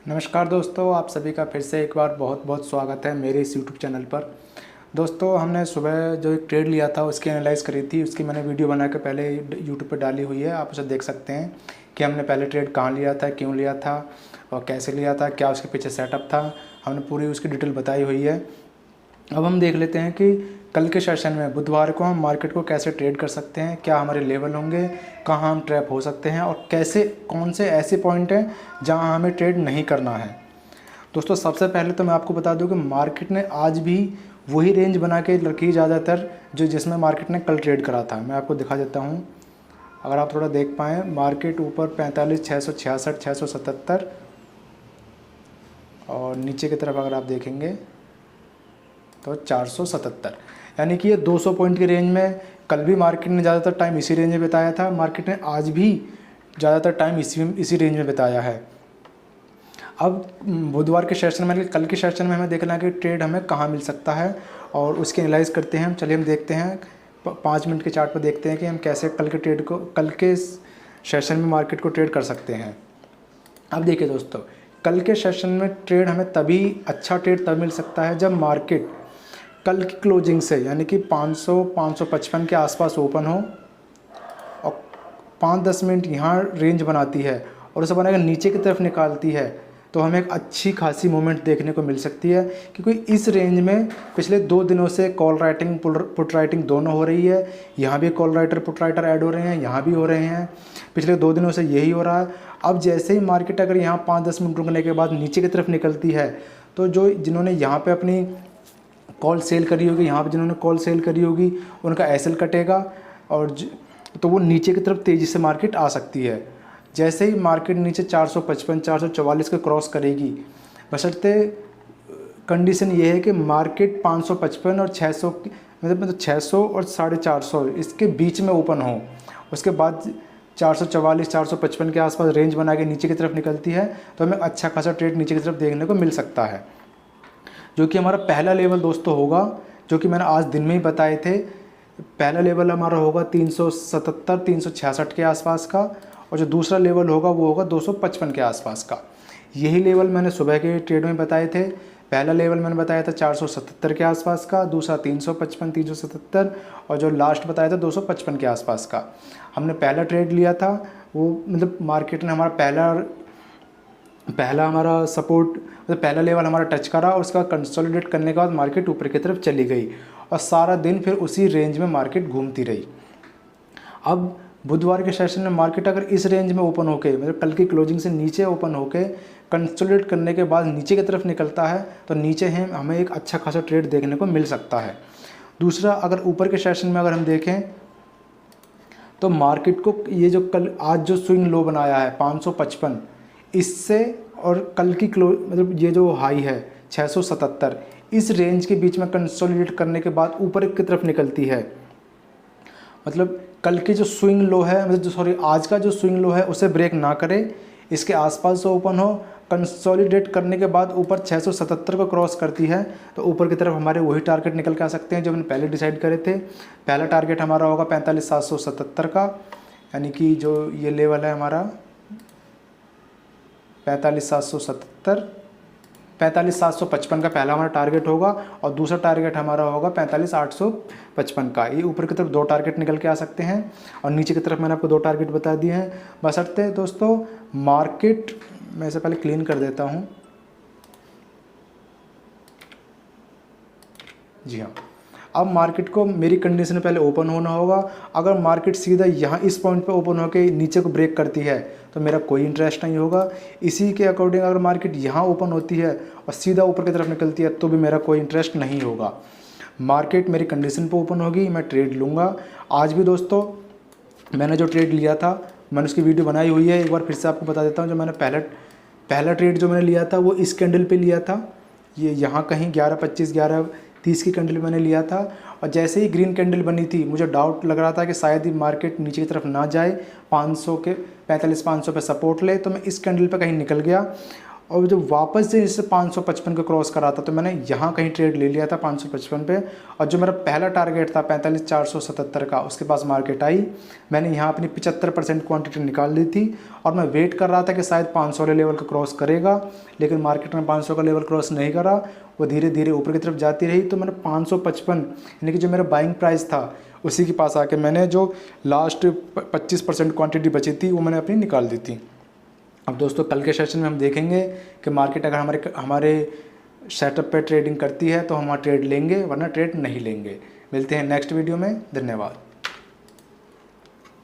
नमस्कार दोस्तों, आप सभी का फिर से एक बार बहुत बहुत स्वागत है मेरे इस यूट्यूब चैनल पर। दोस्तों, हमने सुबह जो एक ट्रेड लिया था उसकी एनालाइज करी थी। उसकी मैंने वीडियो बना के पहले यूट्यूब पर डाली हुई है, आप उसे देख सकते हैं कि हमने पहले ट्रेड कहाँ लिया था, क्यों लिया था और कैसे लिया था, क्या उसके पीछे सेटअप था। हमने पूरी उसकी डिटेल बताई हुई है। अब हम देख लेते हैं कि कल के सेशन में बुधवार को हम मार्केट को कैसे ट्रेड कर सकते हैं, क्या हमारे लेवल होंगे, कहाँ हम ट्रैप हो सकते हैं और कैसे कौन से ऐसे पॉइंट हैं जहाँ हमें ट्रेड नहीं करना है। दोस्तों, सबसे पहले तो मैं आपको बता दूं कि मार्केट ने आज भी वही रेंज बना के रखी ज़्यादातर जिसमें मार्केट ने कल ट्रेड करा था। मैं आपको दिखा देता हूँ, अगर आप थोड़ा देख पाएँ। मार्केट ऊपर 45,666, 677 और नीचे की तरफ अगर आप देखेंगे तो 477, यानी कि ये 200 पॉइंट की रेंज में कल भी मार्केट ने ज़्यादातर टाइम इसी रेंज में बिताया था। मार्केट ने आज भी ज़्यादातर टाइम इसी रेंज में बिताया है। अब बुधवार के सेशन में, कल के सेशन में हमें देखना है कि ट्रेड हमें कहाँ मिल सकता है और उसकी एनालाइज करते हैं। चलिए हम देखते हैं 5 मिनट के चार्ट पर देखते हैं कि हम कैसे कल के सेशन में मार्केट को ट्रेड कर सकते हैं। अब देखिए दोस्तों, कल के सेशन में ट्रेड हमें तभी अच्छा ट्रेड तब मिल सकता है जब मार्केट कल की क्लोजिंग से, यानी कि 500-555 के आसपास ओपन हो और 5-10 मिनट यहाँ रेंज बनाती है और उसे बनाकर नीचे की तरफ निकालती है, तो हमें एक अच्छी खासी मूवमेंट देखने को मिल सकती है। क्योंकि इस रेंज में पिछले 2 दिनों से कॉल राइटिंग पुट राइटिंग दोनों हो रही है। यहाँ भी call writer put writer add हो रहे हैं, यहाँ भी हो रहे हैं। पिछले 2 दिनों से यही हो रहा है। अब जैसे ही मार्केट अगर यहाँ 5-10 मिनट रुकने के बाद नीचे की तरफ निकलती है, तो जिन्होंने यहाँ पर अपनी कॉल सेल करी होगी, यहाँ पे जिन्होंने कॉल सेल करी होगी उनका एसएल कटेगा और तो वो नीचे की तरफ तेज़ी से मार्केट आ सकती है। जैसे ही मार्केट नीचे 455 444 के क्रॉस करेगी, बशर्ते कंडीशन ये है कि मार्केट 555 और 600 मतलब 600 और 450 इसके बीच में ओपन हो। उसके बाद 444 455 के आसपास रेंज बना के नीचे की तरफ निकलती है, तो हमें अच्छा खासा ट्रेड नीचे की तरफ देखने को मिल सकता है। जो कि हमारा पहला लेवल दोस्तों होगा, जो कि मैंने आज दिन में ही बताए थे। पहला लेवल हमारा होगा 377 366 के आसपास का, और जो दूसरा लेवल होगा वो होगा 255 के आसपास का। यही लेवल मैंने सुबह के ट्रेड में बताए थे। पहला लेवल मैंने बताया था 477 के आसपास का, दूसरा 355 377 और जो लास्ट बताया था 255 के आसपास का। हमने पहला ट्रेड लिया था, वो मतलब मार्केट ने हमारा पहला हमारा सपोर्ट मतलब पहला लेवल हमारा टच करा और उसका कंसोलिडेट करने के बाद मार्केट ऊपर की तरफ चली गई और सारा दिन फिर उसी रेंज में मार्केट घूमती रही। अब बुधवार के सेशन में मार्केट अगर इस रेंज में ओपन होके, मतलब कल की क्लोजिंग से नीचे ओपन होके कंसोलिडेट करने के बाद नीचे की तरफ निकलता है, तो नीचे हमें एक अच्छा खासा ट्रेड देखने को मिल सकता है। दूसरा, अगर ऊपर के सेशन में अगर हम देखें तो मार्केट को ये जो आज जो स्विंग लो बनाया है 555, इससे और कल की मतलब ये जो हाई है 677, इस रेंज के बीच में कंसोलिडेट करने के बाद ऊपर की तरफ निकलती है। मतलब कल की जो स्विंग लो है, मतलब आज का जो स्विंग लो है उसे ब्रेक ना करे, इसके आसपास से ओपन हो, कंसोलिडेट करने के बाद ऊपर 677 को क्रॉस करती है, तो ऊपर की तरफ हमारे वही टारगेट निकल के आ सकते हैं जो हमने पहले डिसाइड करे थे। पहला टारगेट हमारा होगा 45,777 का, यानी कि जो ये लेवल है हमारा 45,770 45,755 का पहला हमारा टारगेट होगा और दूसरा टारगेट हमारा होगा 45,855 का। ये ऊपर की तरफ 2 टारगेट निकल के आ सकते हैं और नीचे की तरफ मैंने आपको 2 टारगेट बता दिए हैं। बशर्ते दोस्तों मार्केट, मैं इसे पहले क्लीन कर देता हूँ। जी हाँ, अब मार्केट को मेरी कंडीशन पहले ओपन होना होगा। अगर मार्केट सीधा यहाँ इस पॉइंट पे ओपन होकर नीचे को ब्रेक करती है तो मेरा कोई इंटरेस्ट नहीं होगा। इसी के अकॉर्डिंग अगर मार्केट यहाँ ओपन होती है और सीधा ऊपर की तरफ निकलती है तो भी मेरा कोई इंटरेस्ट नहीं होगा। मार्केट मेरी कंडीशन पे ओपन होगी, मैं ट्रेड लूँगा। आज भी दोस्तों मैंने जो ट्रेड लिया था मैंने उसकी वीडियो बनाई हुई है, एक बार फिर से आपको बता देता हूँ। जो मैंने पहला ट्रेड जो मैंने लिया था वो इस कैंडल पे लिया था, ये यहाँ कहीं 11:25 11:30 की कैंडल मैंने लिया था। और जैसे ही ग्रीन कैंडल बनी थी मुझे डाउट लग रहा था कि शायद ही मार्केट नीचे की तरफ ना जाए, 500 के 45,500 पे सपोर्ट ले, तो मैं इस कैंडल पे कहीं निकल गया और जब वापस से इससे 555 को क्रॉस करा था तो मैंने यहाँ कहीं ट्रेड ले लिया था 555 पे, और जो मेरा पहला टारगेट था 45,477 का, उसके पास मार्केट आई, मैंने यहाँ अपनी 75% क्वांटिटी निकाल ली थी और मैं वेट कर रहा था कि शायद 500 वाले लेवल को क्रॉस करेगा, लेकिन मार्केट में 500 का लेवल क्रॉस नहीं करा, वो धीरे धीरे ऊपर की तरफ जाती रही। तो मैंने 555 यानी कि जो मेरा बाइंग प्राइस था उसी के पास आके मैंने जो लास्ट 25% क्वांटिटी बची थी वो मैंने अपनी निकाल दी थी। अब दोस्तों कल के सेशन में हम देखेंगे कि मार्केट अगर हमारे सेटअप पे ट्रेडिंग करती है तो हम ट्रेड लेंगे, वरना ट्रेड नहीं लेंगे। मिलते हैं नेक्स्ट वीडियो में, धन्यवाद।